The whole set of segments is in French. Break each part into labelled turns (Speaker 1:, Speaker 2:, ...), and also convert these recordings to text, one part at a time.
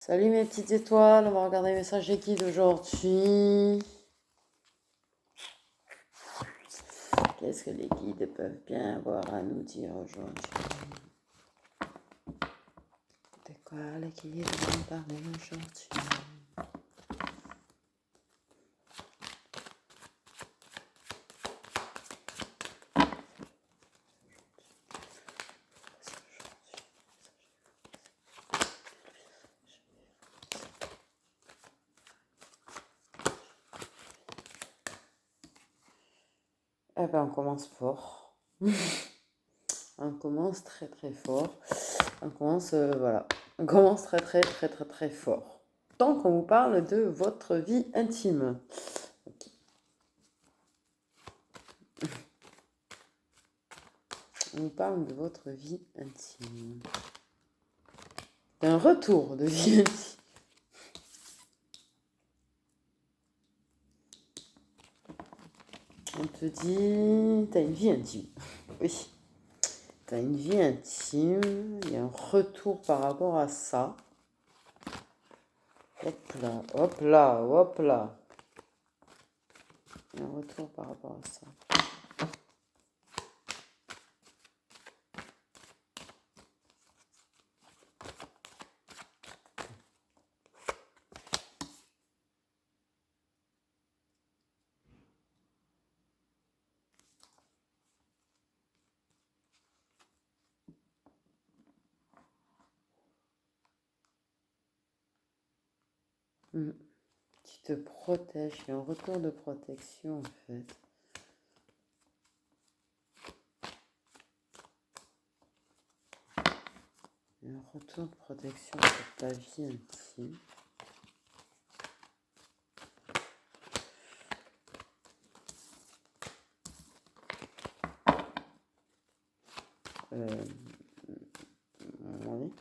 Speaker 1: Salut mes petites étoiles, on va regarder les messages des guides d'aujourd'hui. Qu'est-ce que les guides peuvent bien avoir à nous dire aujourd'hui? De quoi les guides vont parler aujourd'hui? Eh ben on commence fort. On commence très très fort. On commence voilà. On commence très très très très très fort. Tant qu'on vous parle de votre vie intime. Ok. On vous parle de votre vie intime. D'un retour de vie intime. On te dit, t'as une vie intime. Oui. T'as une vie intime. Il y a un retour par rapport à ça. Hop là, hop là, hop là. Il y a un retour par rapport à ça. Tu te protèges. Il y a un retour de protection en fait. Il y a un retour de protection sur ta vie intime. Oui.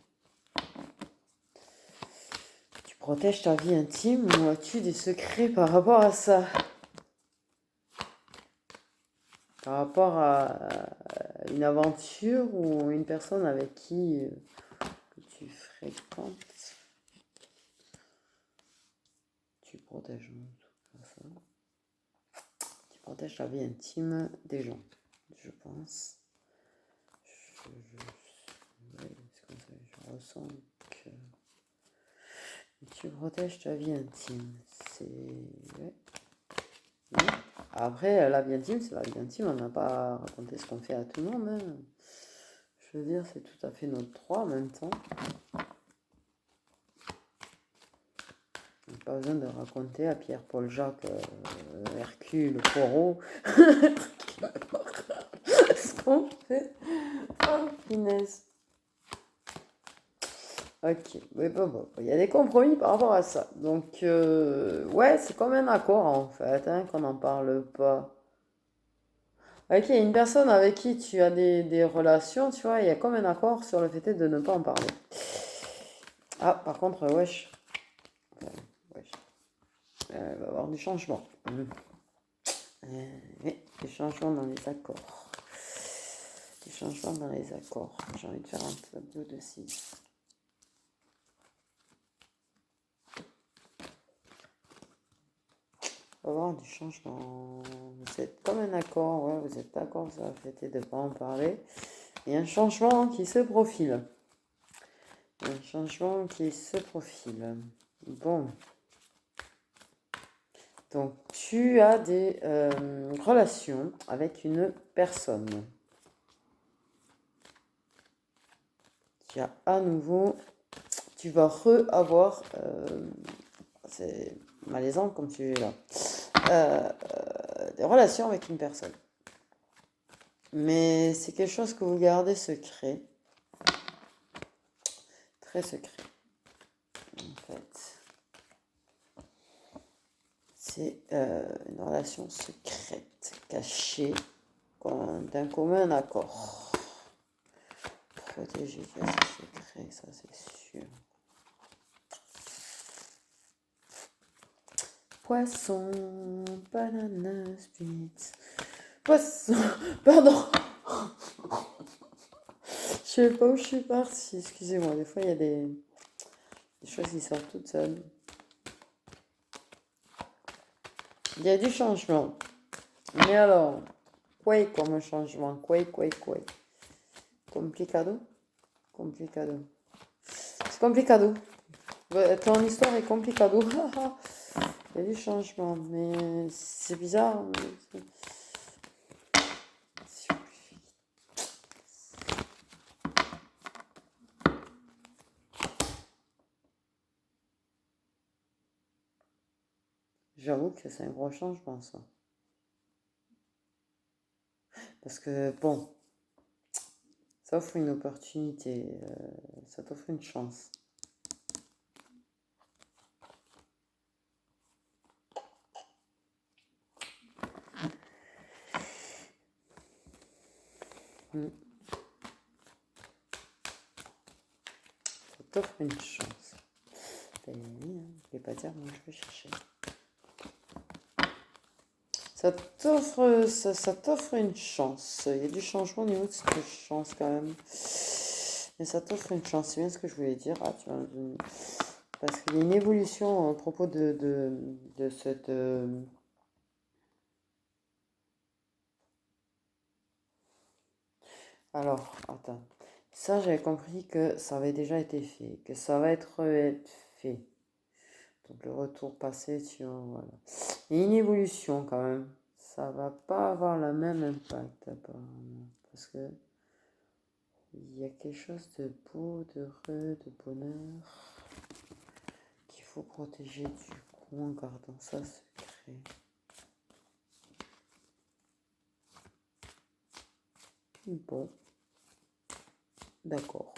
Speaker 1: Tu protèges ta vie intime ou as-tu des secrets par rapport à ça? Par rapport à une aventure ou une personne avec qui que tu fréquentes, tu protèges tout ça. Tu protèges la vie intime des gens, je pense. Ouais, c'est comme ça, je ressens que tu protèges ta vie intime. C'est... Ouais. Oui. Après, la vie intime, c'est la vie intime. On n'a pas raconté ce qu'on fait à tout le monde. Hein. Je veux dire, c'est tout à fait notre droit en même temps. On n'a pas besoin de raconter à Pierre, Paul, Jacques, Hercule, Poirot ce qu'on fait. Oh, finesse. Ok, oui, bon, il y a des compromis par rapport à ça. Donc, ouais, c'est comme un accord en fait, hein, qu'on n'en parle pas. Ok, une personne avec qui tu as des relations, tu vois, il y a comme un accord sur le fait de ne pas en parler. Ah, par contre, wesh. Wesh. Il va y avoir du changement. Oui, des changements dans les accords. Des changements dans les accords. J'ai envie de faire un tableau de 6. Il va y avoir du changement. Vous êtes comme un accord, ouais, vous êtes d'accord sur le fait de ne pas en parler. Il y a un changement qui se profile. Il y a un changement qui se profile. Bon. Donc, tu as des relations avec une personne. Tu as à nouveau, tu vas re-avoir, c'est malaisant comme tu es là, des relations avec une personne. Mais c'est quelque chose que vous gardez secret. Très secret. En fait. C'est une relation secrète, cachée, d'un commun accord. Protéger ses secrets, ça c'est sûr. Poisson, banana, split. Poisson, pardon. Je sais pas où je suis partie, excusez-moi, des fois il y a des choses qui sortent toutes seules. Il y a du changement. Mais alors, quoi comme changement? Quoi? Complicado? Complicado. C'est complicado. Ton histoire est complicado. Il y a du changement, mais c'est bizarre. J'avoue que c'est un gros changement, ça. Parce que, bon, ça offre une opportunité, ça t'offre une chance. Ça t'offre une chance. Je vais pas dire, moi je vais chercher. Ça t'offre une chance. Il y a du changement au niveau de cette chance quand même. Mais ça t'offre une chance. C'est bien ce que je voulais dire. Ah, tu vois, parce qu'il y a une évolution à propos de cette... Alors, attends. Ça, j'avais compris que ça avait déjà été fait. Que ça va être fait. Donc le retour passé, tu vois, voilà. Il y a une évolution quand même. Ça va pas avoir le même impact apparemment. Parce que il y a quelque chose de beau, d'heureux, de bonheur qu'il faut protéger du coup en gardant ça secret. Bon, d'accord.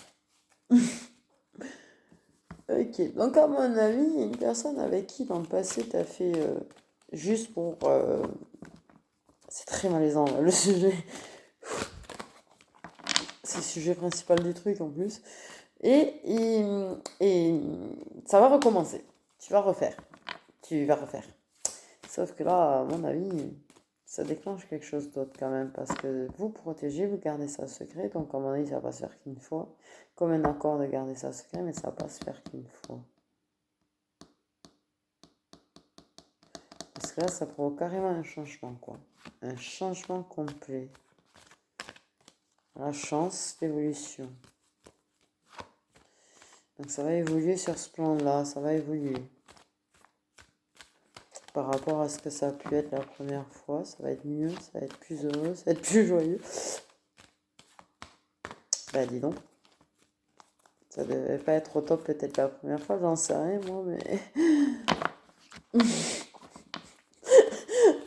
Speaker 1: Ok, donc à mon avis, il y a une personne avec qui dans le passé t'as fait juste pour... c'est très malaisant là, le sujet. C'est le sujet principal du truc en plus. Et ça va recommencer. Tu vas refaire. Tu vas refaire. Sauf que là, à mon avis, ça déclenche quelque chose d'autre quand même. Parce que vous protégez, vous gardez ça secret. Donc, à mon avis, ça va pas se faire qu'une fois. Comme un accord de garder ça secret, mais ça va pas se faire qu'une fois. Parce que là, ça provoque carrément un changement, quoi. Un changement complet. La chance d'évolution. Donc, ça va évoluer sur ce plan-là. Ça va évoluer. Par rapport à ce que ça a pu être la première fois, ça va être mieux, ça va être plus heureux, ça va être plus joyeux. Bah dis donc, ça devait pas être au top peut-être la première fois, j'en sais rien moi, mais...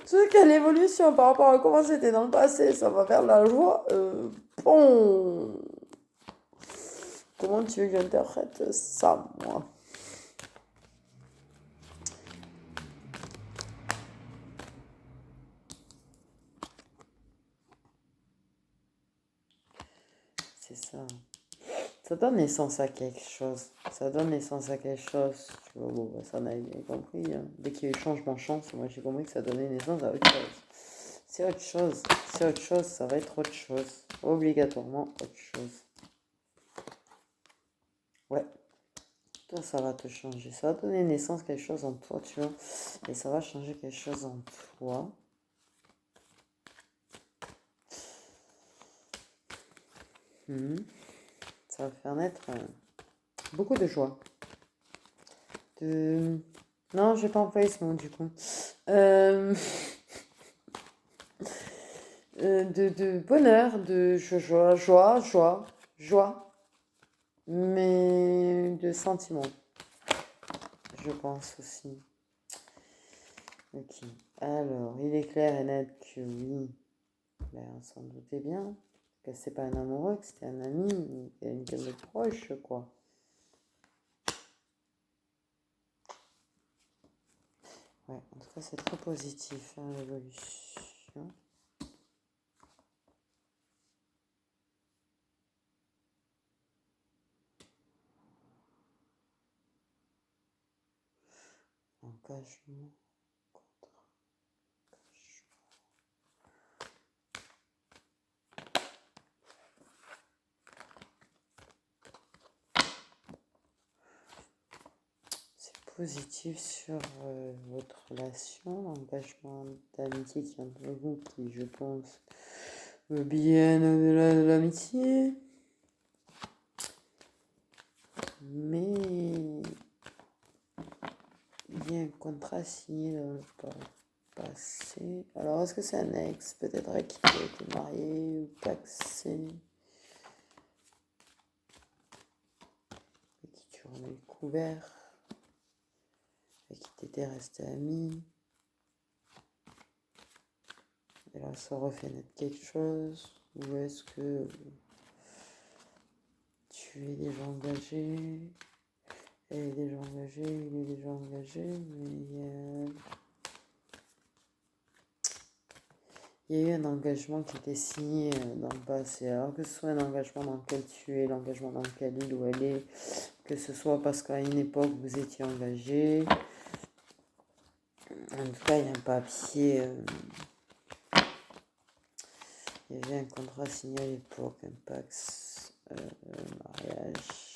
Speaker 1: Tu quelle évolution par rapport à comment c'était dans le passé, ça va faire de la joie. Bon... Comment tu veux que j'interprète ça, moi? C'est ça. Ça donne naissance à quelque chose. Ça donne naissance à quelque chose. Tu vois, bon, bah, ça on avait bien compris. Hein. Dès qu'il y a eu changement chance, moi j'ai compris que ça donnait naissance à autre chose. C'est autre chose. C'est autre chose, ça va être autre chose. Obligatoirement autre chose. Ouais. Toi, ça va te changer. Ça va donner naissance à quelque chose en toi, tu vois. Et ça va changer quelque chose en toi. Ça va faire naître beaucoup de joie. De... Non, je vais pas employer ce mot du coup. De bonheur, de joie, mais de sentiments, je pense aussi. Ok, alors, il est clair et net que oui, ben, on s'en doutait bien, que c'est pas un amoureux, que c'était un ami, quelqu'un de proche, quoi. Ouais, en tout cas, c'est très positif, hein, l'évolution. Engagement. positif sur votre relation, l'engagement d'amitié qui est entre vous, qui, je pense, veut bien au-delà de l'amitié. Mais il y a un contrat signé dans le passé. Alors, est-ce que c'est un ex, peut-être avec qui tu as été marié ou paxé, avec qui tu remets le couvert, avec qui tu étais resté ami? Et là, ça refait naître quelque chose? Ou est-ce que tu es déjà engagé? Elle est déjà engagée, il est déjà engagé, mais il y a eu un engagement qui était signé dans le passé. Alors que ce soit un engagement dans lequel tu es, l'engagement dans lequel il ou elle est, que ce soit parce qu'à une époque vous étiez engagé. En tout cas, il y a un papier, il y avait un contrat signé à l'époque, un pax, mariage,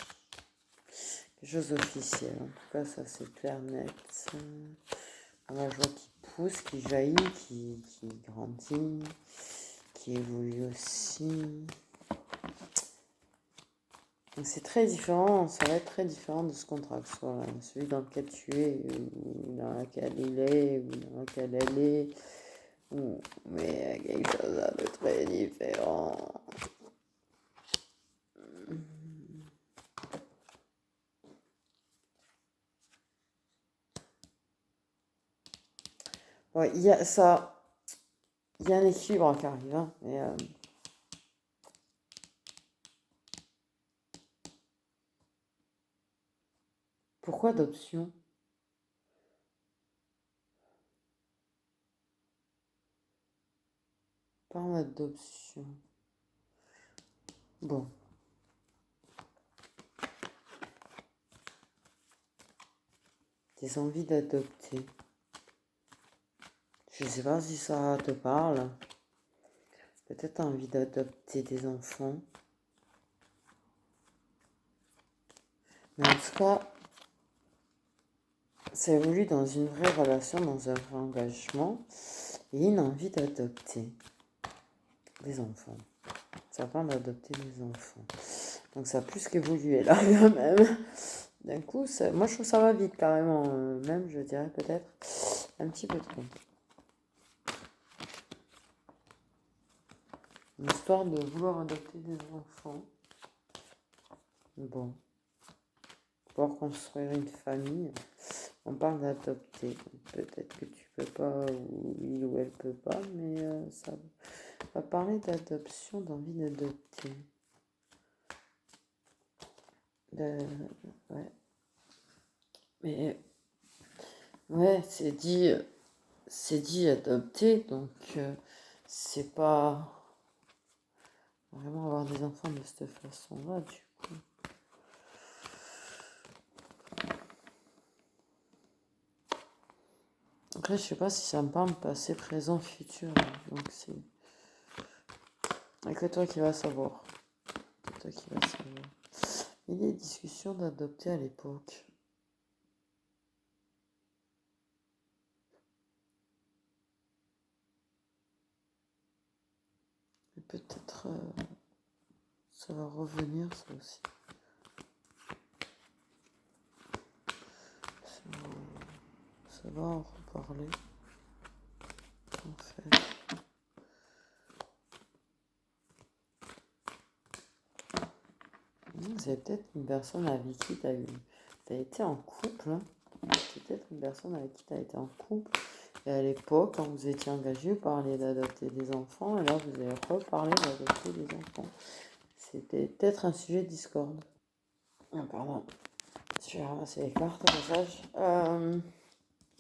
Speaker 1: quelque chose d'officiel. En tout cas, ça c'est clair, net. La joie qui pousse, qui jaillit, qui grandit, qui évolue aussi. Donc c'est très différent, ça va être très différent de ce contrat que ce soit celui dans lequel tu es, ou dans lequel il est, ou dans lequel elle est, mais quelque chose de très différent. Ouais, il y a ça, il y a un équilibre qui arrive, hein, mais pourquoi adoption? Pas en adoption. Bon. Des envies d'adopter. Je sais pas si ça te parle. Peut-être envie d'adopter des enfants. Mais en tout cas, ça évolue dans une vraie relation, dans un vrai engagement et une envie d'adopter des enfants. Ça parle d'adopter des enfants. Donc ça a plus qu'évolué là quand même. D'un coup, moi je trouve que ça va vite carrément. Même je dirais peut-être un petit peu trop. Une histoire de vouloir adopter des enfants. Bon. Pour construire une famille. On parle d'adopter. Peut-être que tu peux pas, ou il ou elle peut pas, mais ça va parler d'adoption, d'envie d'adopter. Ouais. Mais ouais, c'est dit adopter, donc c'est pas vraiment avoir des enfants de cette façon-là, du coup. Après, je sais pas si ça me parle passé, présent, futur. Donc c'est que toi qui vas savoir. C'est toi qui vas savoir. Il y a des discussions d'adopter à l'époque. Et peut-être ça va revenir, ça aussi. Ça va en reparler. En fait. C'est peut-être une personne avec qui tu as été en couple. Hein. C'est peut-être une personne avec qui tu as été en couple. Et à l'époque, quand vous étiez engagé, vous parliez d'adopter des enfants. Et là, vous avez reparlé d'adopter des enfants. C'était peut-être un sujet de discorde. Ah, pardon. Je vais ramasser les cartes au passage.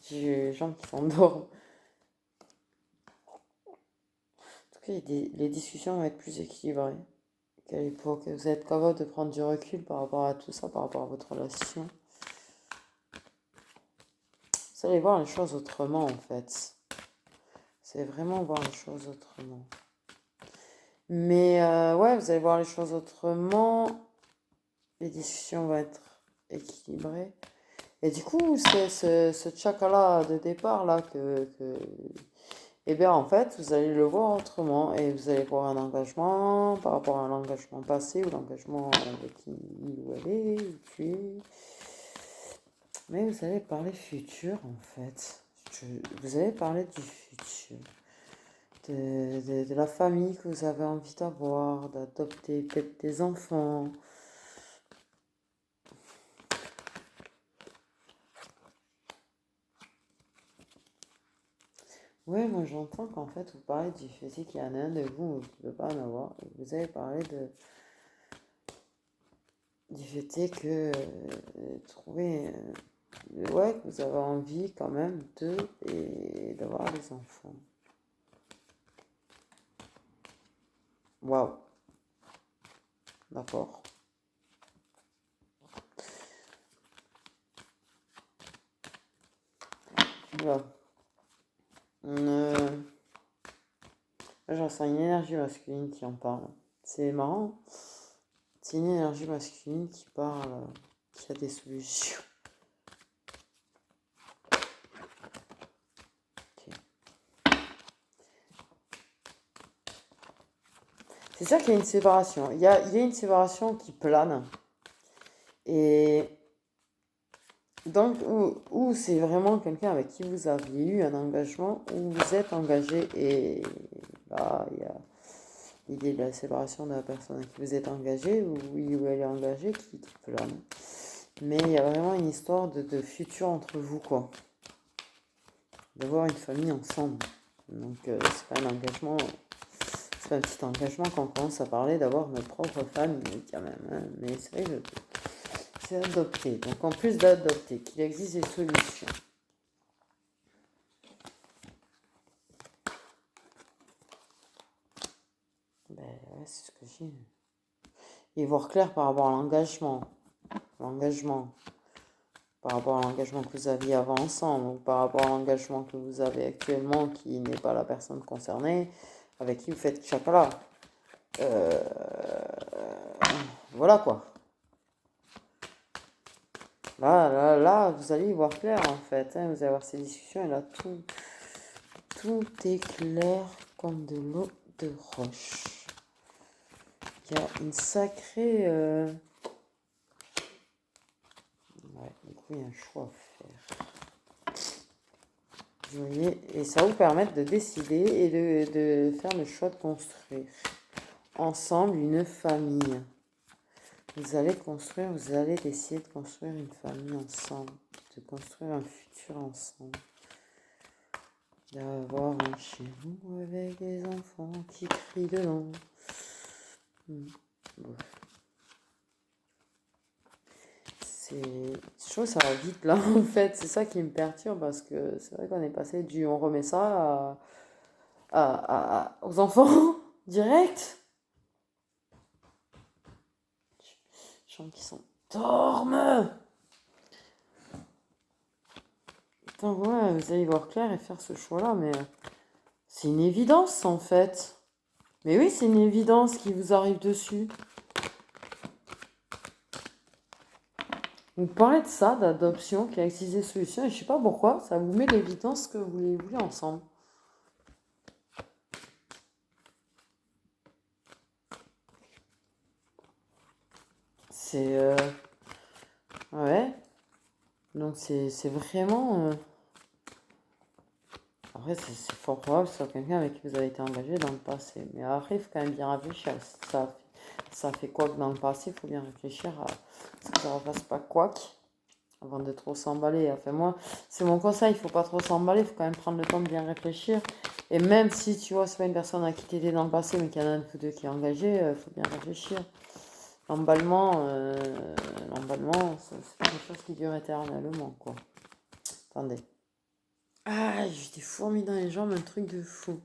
Speaker 1: J'ai des gens qui s'endorment. En tout cas, les discussions vont être plus équilibrées qu'à l'époque. Vous êtes capable de prendre du recul par rapport à tout ça, par rapport à votre relation. Vous allez voir les choses autrement, en fait. C'est vraiment voir les choses autrement. Mais ouais, vous allez voir les choses autrement. Les discussions vont être équilibrées. Et du coup, c'est ce chakra-là de départ, là, eh bien, en fait, vous allez le voir autrement et vous allez voir un engagement par rapport à un engagement passé ou l'engagement avec qui il ou elle est, ou tu es. Mais vous allez parler futur, en fait. Vous allez parler du futur. De la famille que vous avez envie d'avoir, d'adopter peut-être des enfants. Ouais, moi j'entends qu'en fait vous parlez du fait qu'il y en a un de vous qui ne peut pas en avoir. Et vous avez parlé du fait que trouver, ouais, que vous avez envie quand même et d'avoir des enfants. Waouh, d'accord. Voilà. Euh, Là, j'en sens une énergie masculine qui en parle. C'est marrant. C'est une énergie masculine qui parle, qui a des solutions. Ok. C'est sûr qu'il y a une séparation. Il y a une séparation qui plane. Et donc, où c'est vraiment quelqu'un avec qui vous aviez eu un engagement, où vous êtes engagé. Et là, il y a l'idée de la séparation de la personne à qui vous êtes engagé, ou il ou elle est engagée, qui plane. Mais il y a vraiment une histoire de futur entre vous, quoi. D'avoir une famille ensemble. Donc, c'est pas un engagement. C'est pas un petit engagement quand on commence à parler d'avoir notre propre famille, quand même. Hein. Mais c'est vrai que c'est adopté. Donc, en plus d'adopter, qu'il existe des solutions. Ben ouais, c'est ce que j'ai. Et voir clair par rapport à l'engagement. L'engagement. Par rapport à l'engagement que vous aviez avant ensemble, ou par rapport à l'engagement que vous avez actuellement, qui n'est pas la personne concernée, avec qui vous faites chakra. Euh, voilà quoi. Là, vous allez y voir clair en fait. Hein, vous allez avoir ces discussions et là, tout est clair comme de l'eau de roche. Il y a une sacrée. Ouais, du coup, il y a un choix à faire. Vous voyez, et ça va vous permettre de décider et de faire le choix de construire ensemble une famille. Vous allez construire, vous allez essayer de construire une famille ensemble, de construire un futur ensemble. D'avoir un chez vous avec des enfants qui crient dedans. Bon. Je trouve que ça va vite là en fait, c'est ça qui me perturbe parce que c'est vrai qu'on est passé du on remet ça aux enfants direct. Les gens qui s'endorment. Putain, ouais, vous allez voir clair et faire ce choix-là, mais c'est une évidence en fait. Mais oui, c'est une évidence qui vous arrive dessus. Vous parlez de ça, d'adoption, qui a existé des solutions, et je sais pas pourquoi, ça vous met l'évidence que vous les voulez ensemble. C'est... ouais. Donc c'est vraiment... Après, c'est fort probable que ce soit quelqu'un avec qui vous avez été engagé dans le passé. Mais après, il faut quand même bien réfléchir. Ça fait quoi que dans le passé, il faut bien réfléchir à ce que ça ne refasse pas quoi avant de trop s'emballer. Enfin, moi, c'est mon conseil, il faut pas trop s'emballer, il faut quand même prendre le temps de bien réfléchir. Et même si, tu vois, c'est pas une personne à qui t'étais dans le passé, mais qu'il y en a un de deux qui est engagé, il faut bien réfléchir. L'emballement, c'est pas quelque chose qui dure éternellement, quoi. Attendez. Ah, j'ai des fourmis dans les jambes, un truc de fou.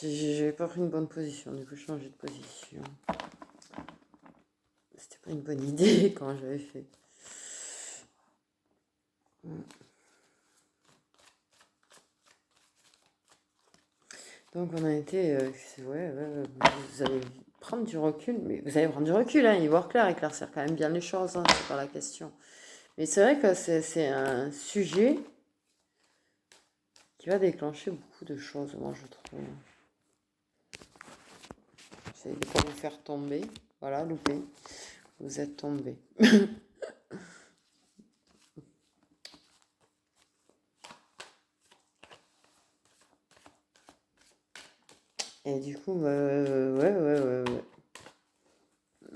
Speaker 1: J'avais pas pris une bonne position, du coup je changeais de position. C'était pas une bonne idée quand j'avais fait. Donc on a été, vous allez prendre du recul, mais vous allez prendre du recul, hein, y voir clair, éclaircir quand même bien les choses, hein, c'est pas la question. Mais c'est vrai que c'est un sujet qui va déclencher beaucoup de choses, moi je trouve. J'essaie de pas vous faire tomber, voilà, loupé, vous êtes tombé. Et du coup, ouais.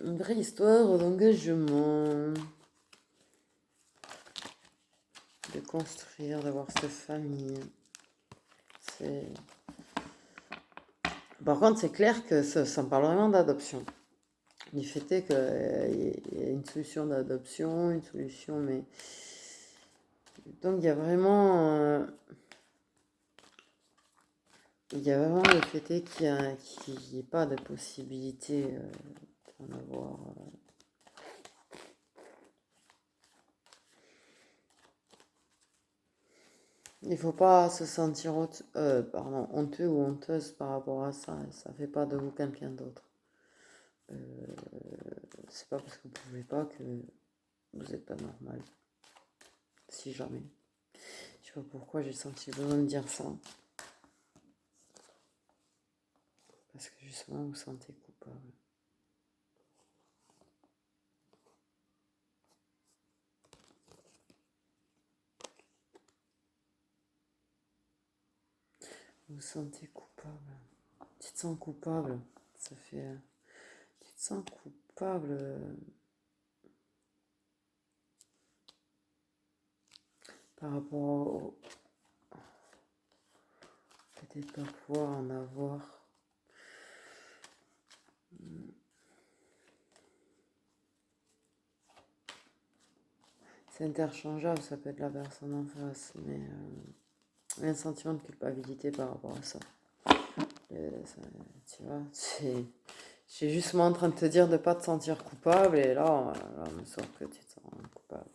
Speaker 1: Une vraie histoire d'engagement, de construire, d'avoir cette famille. C'est... Par contre, c'est clair que ça me parle vraiment d'adoption. Du fait est qu'il y a une solution d'adoption, une solution, mais... Donc il y a vraiment... il y a vraiment le fait est qu'il n'y ait pas de possibilité d'en avoir... Il faut pas se sentir honteux ou honteuse par rapport à ça. Ça fait pas de vous quelqu'un d'autre. C'est pas parce que vous pouvez pas que vous n'êtes pas normal. Si jamais. Je sais pas pourquoi j'ai senti besoin de dire ça. Parce que justement, vous vous sentez coupable. Vous vous sentez coupable. Tu te sens coupable. Ça fait... Tu te sens coupable. Par rapport au... Peut-être pas pouvoir en avoir. C'est interchangeable, ça peut être la personne en face, mais il y a un sentiment de culpabilité par rapport à ça. Tu vois, j'ai justement en train de te dire de ne pas te sentir coupable, et là on me sort que tu te sens coupable.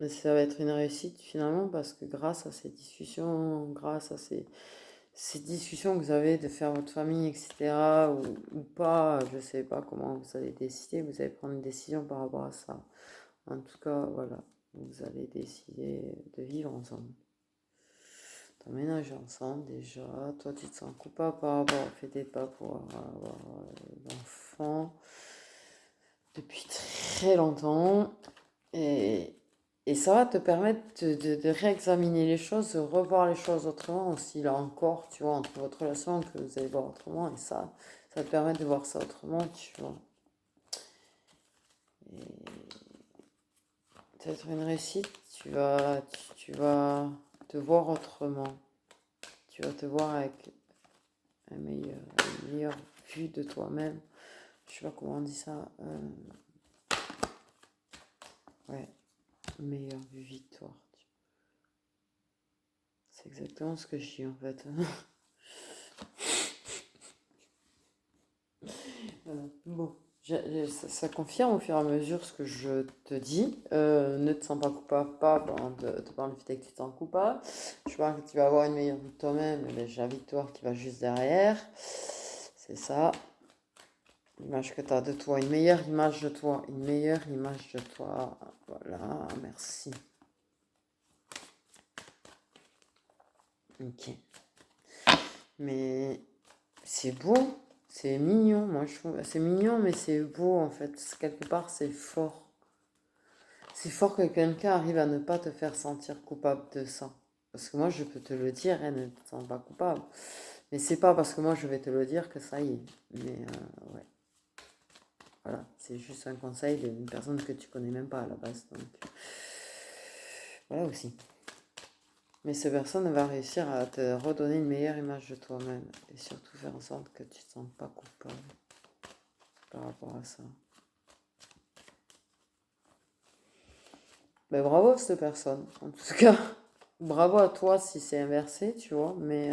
Speaker 1: Mais ça va être une réussite finalement, parce que grâce à ces discussions, grâce à ces discussions que vous avez de faire votre famille, etc., ou pas, je sais pas comment vous allez décider, vous allez prendre une décision par rapport à ça. En tout cas, voilà, vous allez décider de vivre ensemble, d'emménager ensemble déjà. Toi, tu te sens coupable par rapport au fait de ne pas pouvoir avoir d'enfant depuis très longtemps. Et ça va te permettre de réexaminer les choses, de revoir les choses autrement aussi, là encore, tu vois, entre votre relation que vous allez voir autrement, et ça te permet de voir ça autrement, tu vois. Et peut-être une réussite, tu vas te voir autrement. Tu vas te voir avec une meilleure vue de toi-même. Je sais pas comment on dit ça. Ouais, une meilleure vue victoire. C'est exactement ce que je dis en fait. Bon, ça confirme au fur et à mesure ce que je te dis. Ne te sens pas coupable, pas de par le fait que tu te sens coupable. Je pense que tu vas avoir une meilleure vue de toi-même, mais j'ai la victoire qui va juste derrière. C'est ça. L'image que tu as de toi, une meilleure image de toi, une meilleure image de toi. Voilà, merci. Ok. Mais c'est beau, c'est mignon, moi je trouve. C'est mignon, mais c'est beau en fait. Quelque part, c'est fort. C'est fort que quelqu'un arrive à ne pas te faire sentir coupable de ça. Parce que moi, je peux te le dire, elle ne te sent pas coupable. Mais c'est pas parce que moi, je vais te le dire que ça y est. Mais ouais. Voilà, c'est juste un conseil d'une personne que tu connais même pas à la base. Donc, voilà aussi. Mais cette personne va réussir à te redonner une meilleure image de toi-même. Et surtout faire en sorte que tu ne te sens pas coupable par rapport à ça. Mais bravo à cette personne. En tout cas, bravo à toi si c'est inversé, tu vois. Mais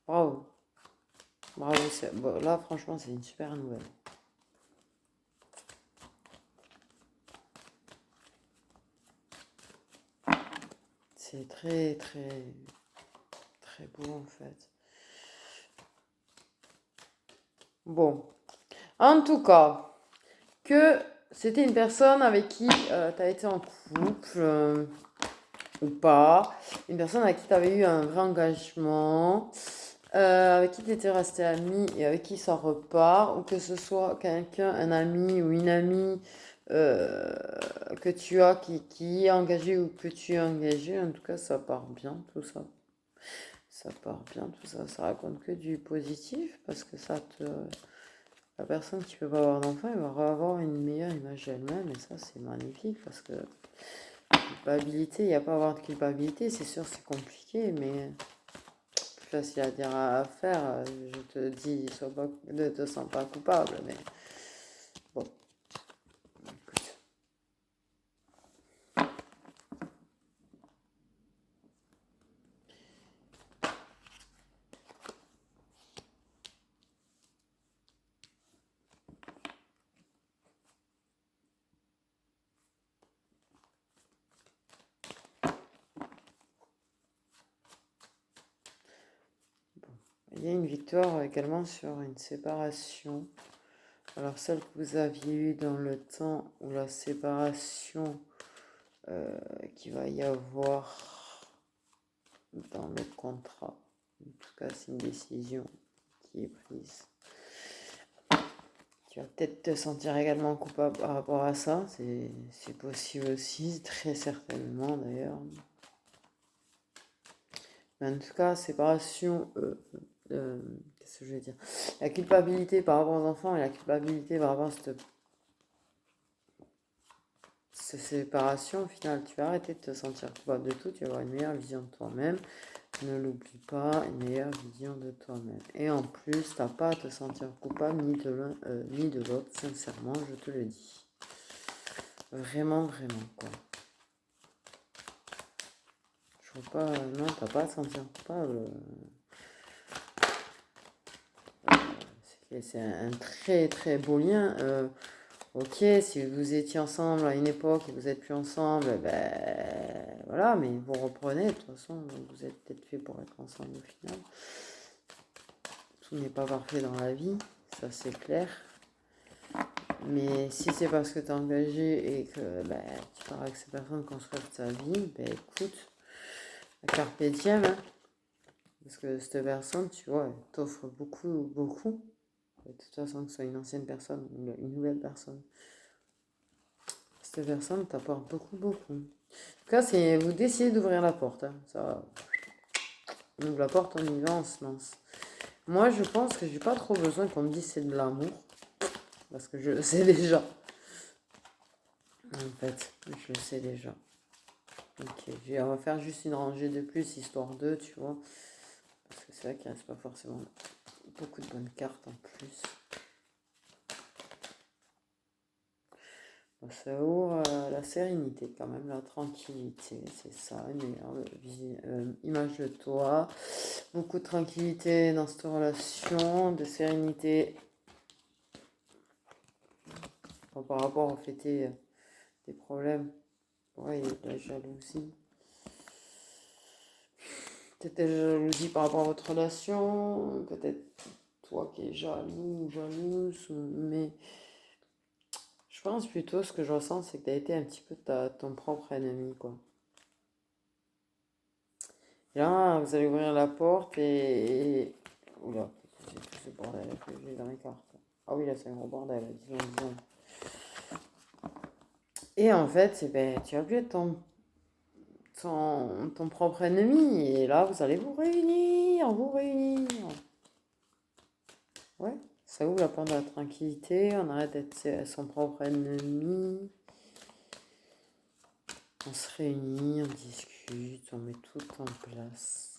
Speaker 1: bravo. Bravo. Bon, là, franchement, c'est une super nouvelle. c'est très, très, très beau en fait. Bon, en tout cas, que c'était une personne avec qui tu as été en couple ou pas, une personne avec qui tu avais eu un vrai engagement, avec qui tu étais resté ami et avec qui ça repart, ou que ce soit quelqu'un, un ami ou une amie euh, que tu as qui est engagé ou que tu es engagé, en tout cas ça part bien tout ça. Ça part bien tout ça, ça raconte que du positif parce que ça te... La personne qui peut pas avoir d'enfant, elle va avoir une meilleure image d'elle-même et ça c'est magnifique parce que culpabilité, il n'y a pas à avoir de culpabilité, c'est sûr c'est compliqué mais plus facile à dire à faire. Je te dis, ne te sens pas coupable mais bon, écoute. Il y a une victoire également sur une séparation. Alors celle que vous aviez eue dans le temps où la séparation qu'il va y avoir dans le contrat. En tout cas, c'est une décision qui est prise. Tu vas peut-être te sentir également coupable par rapport à ça. C'est possible aussi, très certainement d'ailleurs. Mais en tout cas, séparation, qu'est-ce que je veux dire? La culpabilité par rapport aux enfants et la culpabilité par rapport à cette séparation, au final, tu vas arrêter de te sentir coupable de tout, tu vas avoir une meilleure vision de toi-même. Ne l'oublie pas, une meilleure vision de toi-même. Et en plus, t'as pas à te sentir coupable ni de l'un ni de l'autre, sincèrement, je te le dis. Vraiment, vraiment, quoi. Je vois pas, non, t'as pas à te sentir coupable. C'est un très très beau lien. Ok, si vous étiez ensemble à une époque et vous n'êtes plus ensemble, ben voilà, mais vous reprenez, de toute façon, vous êtes peut-être fait pour être ensemble au final. Tout n'est pas parfait dans la vie, ça c'est clair. Mais si c'est parce que tu es engagé et que ben, tu pars avec cette personne construire ta vie, ben écoute, carpe diem, hein, parce que cette personne, tu vois, elle t'offre beaucoup, beaucoup. De toute façon, que ce soit une ancienne personne ou une nouvelle personne. Cette personne t'apporte beaucoup, beaucoup. En tout cas, c'est vous décidez d'ouvrir la porte. Hein. Ça, on ouvre la porte, on y va, on se lance. Moi, je pense que j'ai pas trop besoin qu'on me dise c'est de l'amour. Parce que je le sais déjà. En fait, je le sais déjà. Ok, on va faire juste une rangée de plus, histoire de, tu vois. Parce que c'est vrai qu'il reste pas forcément beaucoup de bonnes cartes en plus. Ça ouvre la sérénité quand même, la tranquillité, c'est ça, une meilleure image de toi. Beaucoup de tranquillité dans cette relation, de sérénité par rapport au fait des problèmes. Ouais, il y a de la jalousie. Peut-être de la jalousie par rapport à votre relation, peut-être toi qui es jaloux ou jalouse, mais je pense plutôt ce que je ressens, c'est que tu as été un petit peu ton propre ennemi, quoi. Et là, vous allez ouvrir la porte oula, c'est tout ce bordel que j'ai dans les cartes. Ah oui, là, c'est un gros bordel, disons. Et en fait, ben, tu vas plus être ton propre ennemi. Et là, vous allez vous réunir, vous réunir. Ouais, ça ouvre la porte de la tranquillité. On arrête d'être son propre ennemi. On se réunit, on discute, on met tout en place.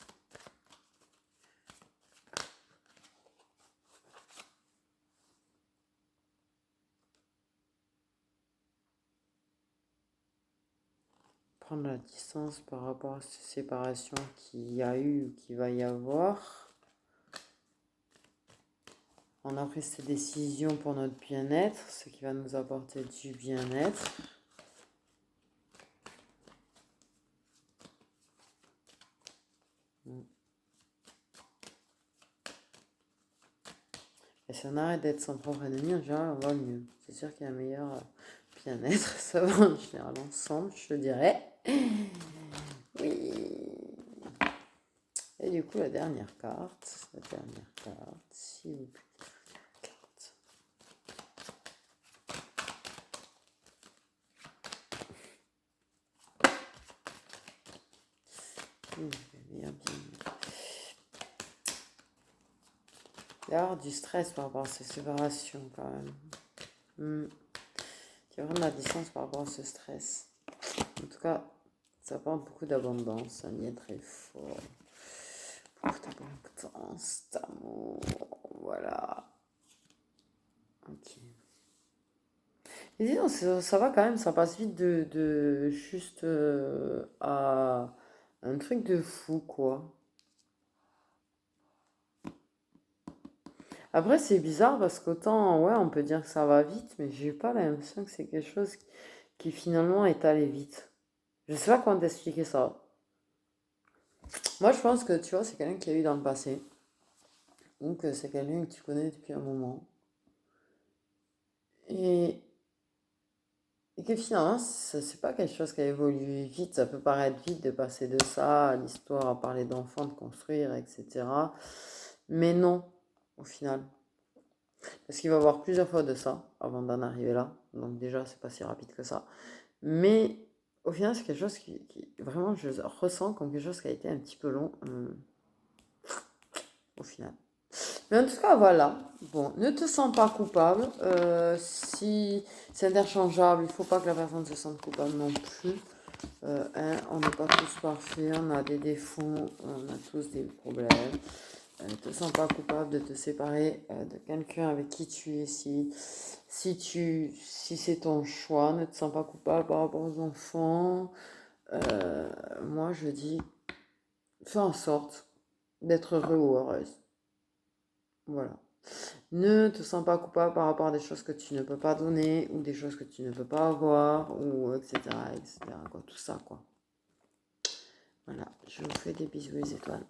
Speaker 1: Prendre la distance par rapport à cette séparation qu'il y a eu ou qu'il va y avoir. On a pris cette décision pour notre bien-être, ce qui va nous apporter du bien-être. Et si on arrête d'être son propre ennemi, en général, on va mieux. C'est sûr qu'il y a un meilleur bien-être, ça va en général ensemble, je te dirais. Oui. Et du coup, la dernière carte, s'il vous plaît. Bien. Il y a du stress par rapport à ces séparations quand même. Il y a vraiment de la distance par rapport à ce stress. En tout cas, ça apporte beaucoup d'abondance, un lien très fort. Beaucoup d'abondance, d'amour, voilà. Ok. Et disons, ça va quand même, ça passe vite de juste à un truc de fou, quoi. Après, c'est bizarre parce qu'autant, ouais, on peut dire que ça va vite, mais j'ai pas l'impression que c'est quelque chose qui finalement est allé vite. Je sais pas comment t'expliquer ça. Moi, je pense que, tu vois, c'est quelqu'un qui a eu dans le passé, ou que c'est quelqu'un que tu connais depuis un moment, et, et que finalement, c'est pas quelque chose qui a évolué vite. Ça peut paraître vite de passer de ça à l'histoire, à parler d'enfants, de construire, etc. Mais non, au final. Parce qu'il va y avoir plusieurs fois de ça avant d'en arriver là. Donc déjà, c'est pas si rapide que ça. Mais au final, c'est quelque chose vraiment, je ressens comme quelque chose qui a été un petit peu long au final. Mais en tout cas, voilà. Bon, ne te sens pas coupable. Si c'est interchangeable, il ne faut pas que la personne se sente coupable non plus. On n'est pas tous parfaits, on a des défauts, on a tous des problèmes. Ne te sens pas coupable de te séparer de quelqu'un avec qui tu es. Si c'est ton choix, ne te sens pas coupable par rapport aux enfants. Moi, je dis, fais en sorte d'être heureux ou heureuse. Voilà. Ne te sens pas coupable par rapport à des choses que tu ne peux pas donner ou des choses que tu ne peux pas avoir ou etc. etc. quoi, tout ça quoi. Voilà, je vous fais des bisous les étoiles.